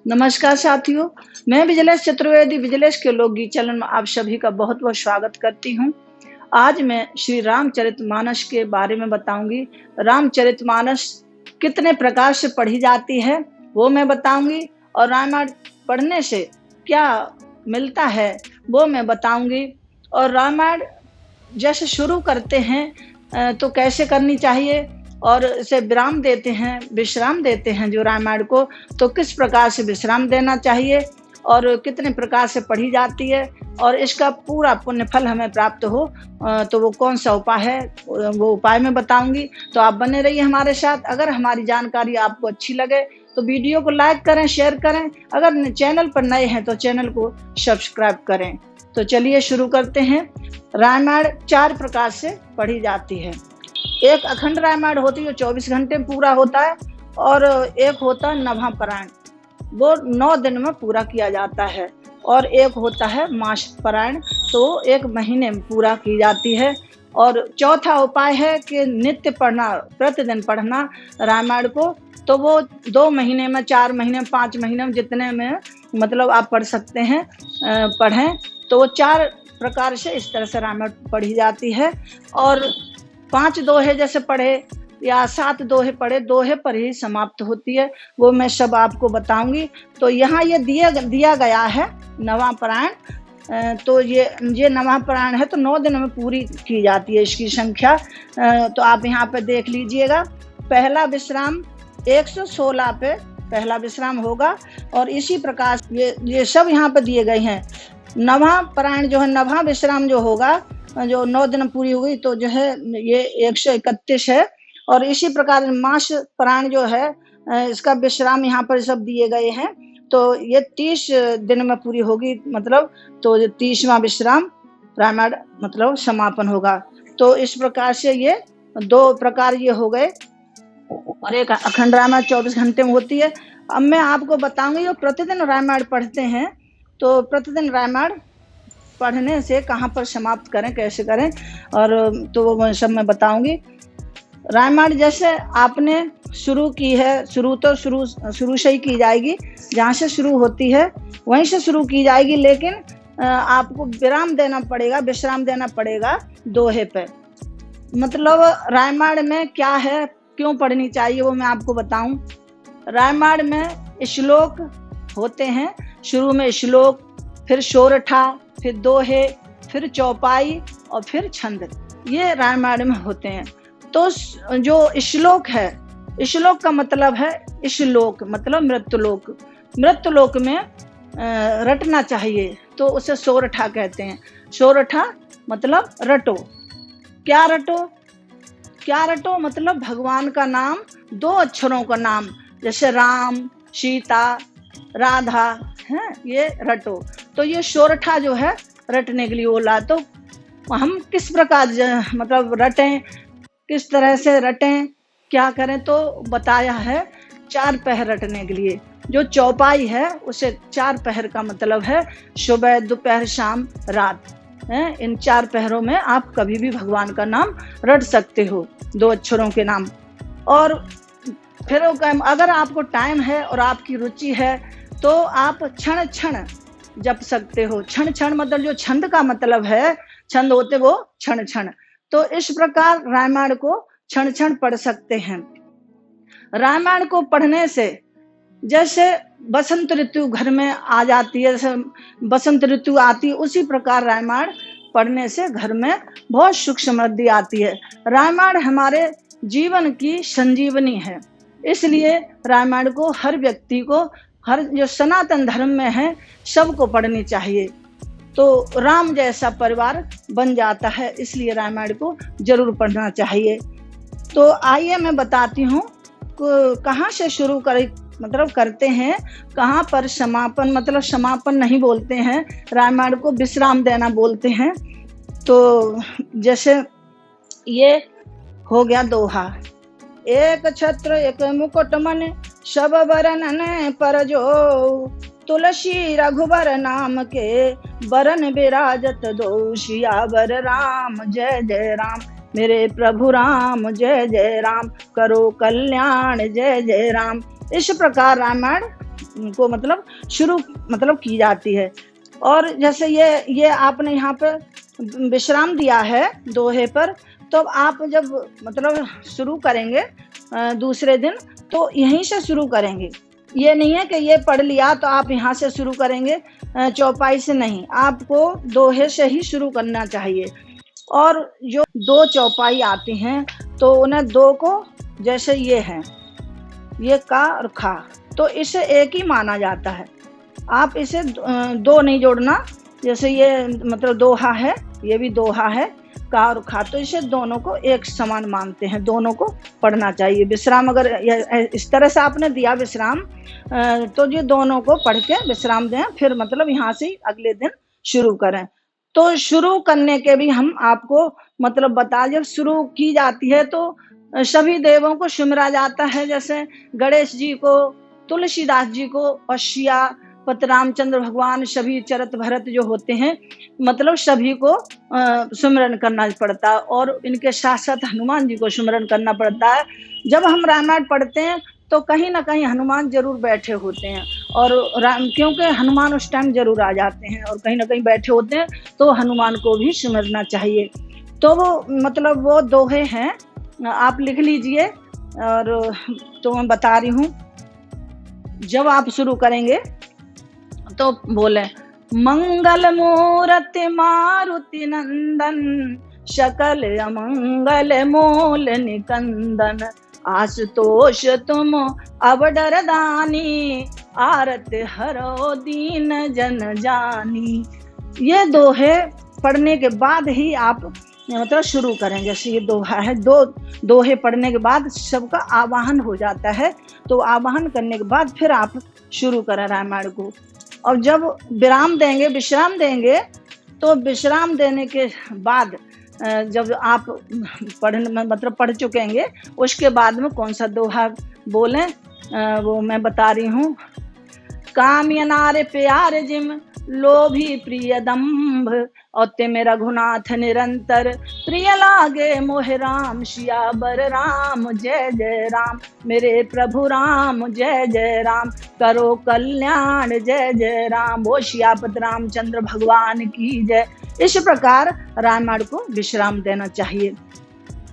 नमस्कार साथियों, मैं विजलेश चतुर्वेदी विजलेश के लोकगीत चैनल में आप सभी का बहुत बहुत स्वागत करती हूँ। आज मैं श्री रामचरितमानस के बारे में बताऊंगी। रामचरितमानस कितने प्रकार से पढ़ी जाती है वो मैं बताऊंगी, और रामायण पढ़ने से क्या मिलता है वो मैं बताऊंगी। और रामायण जैसे शुरू करते हैं तो कैसे करनी चाहिए, और इसे विश्राम देते हैं जो रामायण को, तो किस प्रकार से विश्राम देना चाहिए और कितने प्रकार से पढ़ी जाती है, और इसका पूरा पुण्य फल हमें प्राप्त हो तो वो कौन सा उपाय है वो उपाय मैं बताऊंगी। तो आप बने रहिए हमारे साथ। अगर हमारी जानकारी आपको अच्छी लगे तो वीडियो को लाइक करें, शेयर करें। अगर चैनल पर नए हैं तो चैनल को सब्सक्राइब करें। तो चलिए शुरू करते हैं। रामायण 4 प्रकार से पढ़ी जाती है। एक अखंड रामायण होती है जो 24 घंटे में पूरा होता है, और एक होता है नवापरायण, वो 9 दिन में पूरा किया जाता है, और एक होता है मास पारायण, तो 1 महीने में पूरा की जाती है। और चौथा उपाय है कि नित्य पढ़ना, प्रतिदिन पढ़ना रामायण को, तो वो 2 महीने में, 4 महीने में, 5 महीने में, जितने में मतलब आप पढ़ सकते हैं पढ़ें। तो वो 4 प्रकार से इस तरह से रामायण पढ़ी जाती है। और 5 दोहे जैसे पढ़े या 7 दोहे पढ़े, दोहे पर ही समाप्त होती है, वो मैं सब आपको बताऊंगी। तो यहाँ ये दिया गया है नवापरायण, तो ये नवापरायण है, तो 9 दिन में पूरी की जाती है इसकी संख्या। तो आप यहाँ पे देख लीजिएगा। पहला विश्राम 116 पे पहला विश्राम होगा, और इसी प्रकार ये सब यहाँ पे दिए गए हैं। नवापरायण जो है, नवा विश्राम जो होगा, जो 9 दिन पूरी हुई, तो जो है ये 131 है। और इसी प्रकार मास पारायण जो है, इसका विश्राम यहाँ पर सब दिए गए हैं, तो ये 30 दिन में पूरी होगी, मतलब तो 30वां विश्राम रामायण मतलब समापन होगा। तो इस प्रकार से ये 2 प्रकार ये हो गए, और एक अखंड रामायण 24 घंटे में होती है। अब मैं आपको बताऊंगी जो प्रतिदिन रामायण पढ़ते हैं, तो प्रतिदिन रामायण पढ़ने से कहाँ पर समाप्त करें, कैसे करें, और तो वो सब मैं बताऊंगी। रामायण जैसे आपने शुरू की है, शुरू से ही की जाएगी, जहाँ से शुरू होती है वहीं से शुरू की जाएगी, लेकिन आपको विश्राम देना पड़ेगा दोहे पे। मतलब रामायण में क्या है, क्यों पढ़नी चाहिए वो मैं आपको बताऊं। रामायण में श्लोक होते हैं, शुरू में श्लोक, फिर सोरठा, फिर दोहे, फिर चौपाई, और फिर छंद, ये रामायण में होते हैं। तो जो श्लोक है, श्लोक का मतलब है श्लोक मतलब मृत्युलोक, मृत्युलोक में रटना चाहिए, तो उसे सोरठा कहते हैं। सोरठा मतलब रटो। क्या रटो मतलब भगवान का नाम, 2 अक्षरों का नाम, जैसे राम, सीता, राधा है, ये रटो। तो ये सोरठा जो है रटने के लिए बोला। तो हम किस प्रकार मतलब रटें, किस तरह से रटें, क्या करें, तो बताया है 4 पहर रटने के लिए। जो चौपाई है उसे 4 पहर का मतलब है सुबह, दोपहर, शाम, रात है। इन 4 पहरों में आप कभी भी भगवान का नाम रट सकते हो, 2 अक्षरों के नाम। और फिर अगर आपको टाइम है और आपकी रुचि है तो आप क्षण क्षण जप सकते हो। क्षण क्षण मतलब जो छंद का मतलब है, छंद होते वो क्षण क्षण। तो इस प्रकार रामायण को क्षण क्षण पढ़ सकते हैं। रामायण को पढ़ने से जैसे बसंत ऋतु घर में आ जाती है, जैसे बसंत ऋतु आती है, उसी प्रकार रामायण पढ़ने से घर में बहुत सुख समृद्धि आती है। रामायण हमारे जीवन की संजीवनी है, इसलिए रामायण को हर व्यक्ति को, हर जो सनातन धर्म में है, सबको पढ़नी चाहिए, तो राम जैसा परिवार बन जाता है। इसलिए रामायण को जरूर पढ़ना चाहिए। तो आइए मैं बताती हूँ कहाँ से शुरू करते हैं, कहाँ पर समापन, मतलब समापन नहीं बोलते हैं, रामायण को विश्राम देना बोलते हैं। तो जैसे ये हो गया दोहा। एक छत्र एक मुकुट मन, सब बरन पर जो, तुलसी रघुबर नाम के, बरन विराजत दो। सियावर राम जय जय राम, मेरे प्रभु राम जय जय राम, करो कल्याण जय जय राम। इस प्रकार रामायण को मतलब शुरू मतलब की जाती है। और जैसे ये आपने यहाँ पे विश्राम दिया है दोहे पर, तो आप जब मतलब शुरू करेंगे दूसरे दिन, तो यहीं से शुरू करेंगे। ये नहीं है कि ये पढ़ लिया तो आप यहाँ से शुरू करेंगे, चौपाई से नहीं, आपको दोहे से ही शुरू करना चाहिए। और जो 2 चौपाई आती हैं तो उन्हें 2 को, जैसे ये है, ये का और खा, तो इसे एक ही माना जाता है। आप इसे 2 नहीं जोड़ना, जैसे ये मतलब दोहा है, ये भी दोहा है, का और खा, तो इसे दोनों को एक समान मानते हैं, दोनों को पढ़ना चाहिए। विश्राम अगर इस तरह से आपने दिया विश्राम, तो ये दोनों को पढ़ के विश्राम दें, फिर मतलब यहाँ से अगले दिन शुरू करें। तो शुरू करने के भी हम आपको मतलब बता, जब शुरू की जाती है तो सभी देवों को सुमिरा जाता है, जैसे गणेश जी को, तुलसीदास जी को, और शिया पत रामचंद्र भगवान, सभी चरत भरत जो होते हैं, मतलब सभी को सुमिरन करना पड़ता है। और इनके साथ साथ हनुमान जी को सुमिरन करना पड़ता है। जब हम रामायण पढ़ते हैं तो कहीं ना कहीं हनुमान जरूर बैठे होते हैं, और क्योंकि हनुमान उस टाइम जरूर आ जाते हैं और कहीं ना कहीं बैठे होते हैं, तो हनुमान को भी सुमिरना चाहिए। तो वो मतलब वो दोहे हैं, आप लिख लीजिए। और तो मैं बता रही हूँ, जब आप शुरू करेंगे तो बोले, मंगल मूर्ति मारुति नंदन, सकल अमंगल मूल निकंदन, आशुतोष तुम अवडर दानी, आरत हरो दीन जन जानी। ये दोहे पढ़ने के बाद ही आप मतलब शुरू करें। जैसे ये दोहा है, 2 दोहे पढ़ने के बाद सबका आवाहन हो जाता है, तो आवाहन करने के बाद फिर आप शुरू करें रामायण को। और जब विराम देंगे, विश्राम देंगे, तो विश्राम देने के बाद जब आप पढ़ने में मतलब पढ़ चुकेंगे, उसके बाद में कौन सा दोहा बोलें वो मैं बता रही हूँ। काम्य नारे प्यार जिम, लोभी प्रिय दम्भ, और ते रघुनाथ निरंतर, प्रिय लागे मोह राम, सियावर राम जय जय राम, मेरे प्रभु राम जय जय राम, करो कल्याण जय जय राम, वो सियापत रामचंद्र भगवान की जय। इस प्रकार रामायण को विश्राम देना चाहिए।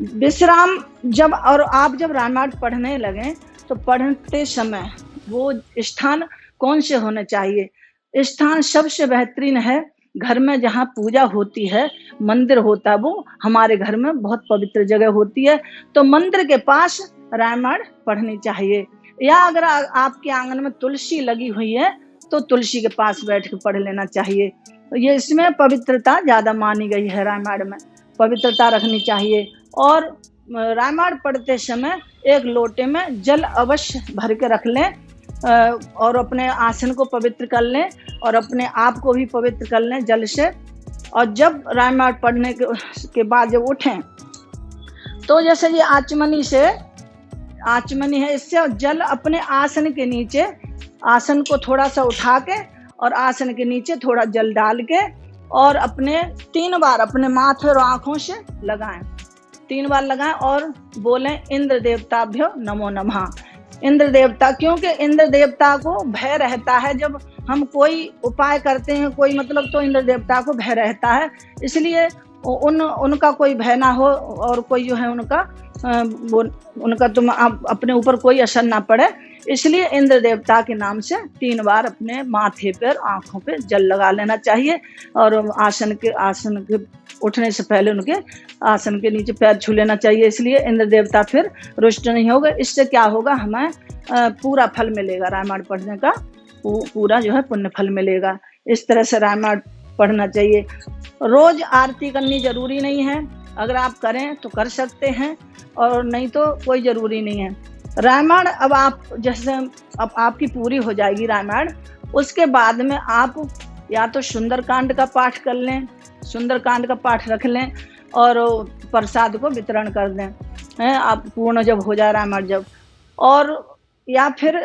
विश्राम जब, और आप जब रामायण पढ़ने लगें तो पढ़ते समय वो स्थान कौन से होने चाहिए? स्थान सबसे बेहतरीन है घर में जहाँ पूजा होती है, मंदिर होता है, वो हमारे घर में बहुत पवित्र जगह होती है, तो मंदिर के पास रामायण पढ़नी चाहिए। या अगर आपके आंगन में तुलसी लगी हुई है तो तुलसी के पास बैठ के पढ़ लेना चाहिए। ये इसमें पवित्रता ज्यादा मानी गई है, रामायण में पवित्रता रखनी चाहिए। और रामायण पढ़ते समय एक लोटे में जल अवश्य भर के रख लें, और अपने आसन को पवित्र कर लें और अपने आप को भी पवित्र कर लें जल से। और जब रामायण पढ़ने के बाद जब उठें, तो जैसे ये आचमनी है, इससे जल अपने आसन के नीचे, आसन को थोड़ा सा उठा के और आसन के नीचे थोड़ा जल डाल के, और अपने 3 बार अपने माथे और आंखों से लगाएं, 3 बार लगाएं और बोलें, इंद्र देवताभ्यो नमो नमः। इंद्र देवता, क्योंकि इंद्र देवता को भय रहता है, जब हम कोई उपाय करते हैं कोई मतलब, तो इंद्र देवता को भय रहता है, इसलिए उनका कोई भय ना हो, और कोई जो है उनका तुम अपने ऊपर कोई असर ना पड़े, इसलिए इंद्र देवता के नाम से 3 बार अपने माथे पर आंखों पे जल लगा लेना चाहिए। और आसन के उठने से पहले उनके आसन के नीचे पैर छू लेना चाहिए, इसलिए इंद्र देवता फिर रुष्ट नहीं होगा। इससे क्या होगा, हमें पूरा फल मिलेगा, रामायण पढ़ने का पूरा जो है पुण्य फल मिलेगा। इस तरह से रामायण पढ़ना चाहिए। रोज आरती करनी जरूरी नहीं है, अगर आप करें तो कर सकते हैं, और नहीं तो कोई जरूरी नहीं है। रामायण अब आप जैसे अब आपकी पूरी हो जाएगी रामायण, उसके बाद में आप या तो सुंदरकांड का पाठ कर लें, सुंदरकांड का पाठ रख लें और प्रसाद को वितरण कर दें, आप पूर्ण जब हो जाए रामायण जब, और या फिर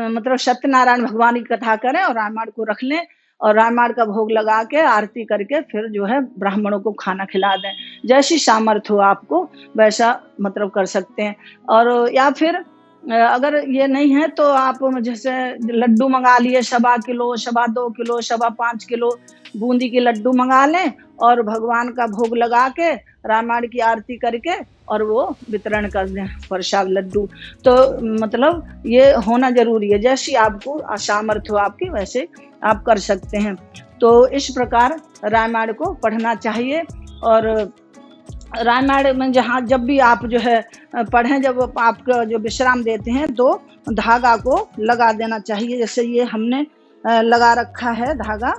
मतलब सत्यनारायण भगवान की कथा करें और रामायण को रख लें और रामायण का भोग लगा के आरती करके फिर जो है ब्राह्मणों को खाना खिला दें। जैसी सामर्थ्य हो आपको वैसा मतलब कर सकते हैं। और या फिर अगर ये नहीं है तो आप जैसे लड्डू मंगा लिए, 1.25 किलो, 2.25 किलो, 5.25 किलो बूंदी के लड्डू मंगा लें और भगवान का भोग लगा के रामायण की आरती करके और वो वितरण कर दें प्रसाद लड्डू। तो मतलब ये होना जरूरी है, जैसी आपको सामर्थ्य हो आपकी वैसे आप कर सकते हैं। तो इस प्रकार रामायण को पढ़ना चाहिए। और रामायण में जब भी आप जो है पढ़ें, जब आपका जो विश्राम देते हैं तो धागा को लगा देना चाहिए। जैसे ये हमने लगा रखा है धागा,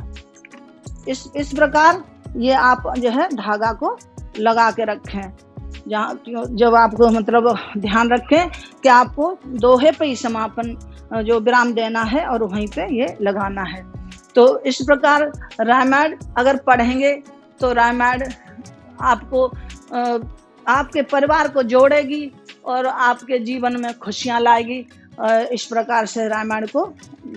इस प्रकार ये आप जो है धागा को लगा के रखें। जब आपको मतलब ध्यान रखें कि आपको दोहे पे ही समापन जो विराम देना है और वहीं पे ये लगाना है। तो इस प्रकार रामायण अगर पढ़ेंगे तो रामायण आपको आपके परिवार को जोड़ेगी और आपके जीवन में खुशियाँ लाएगी। इस प्रकार से रामायण को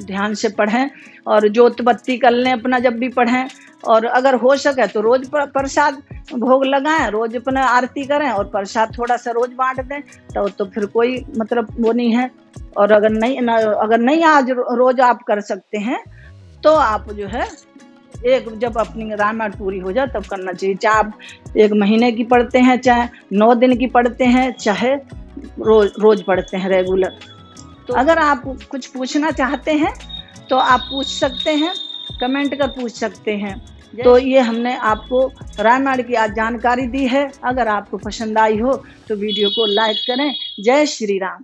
ध्यान से पढ़ें और जोत बत्ती कर लें अपना जब भी पढ़ें। और अगर हो सके तो रोज प्रसाद भोग लगाएं, रोज अपने आरती करें और प्रसाद थोड़ा सा रोज बांट दें, तो फिर कोई मतलब वो नहीं है। और अगर नहीं आज रोज आप कर सकते हैं तो आप जो है जब अपनी रामायण पूरी हो जाए तब करना चाहिए। चाहे आप 1 महीने की पढ़ते हैं, चाहे 9 दिन की पढ़ते हैं, चाहे रोज पढ़ते हैं रेगुलर। तो अगर आप कुछ पूछना चाहते हैं तो आप पूछ सकते हैं, कमेंट कर पूछ सकते हैं। तो ये हमने आपको रामायण की आज जानकारी दी है। अगर आपको पसंद आई हो तो वीडियो को लाइक करें। जय श्री राम।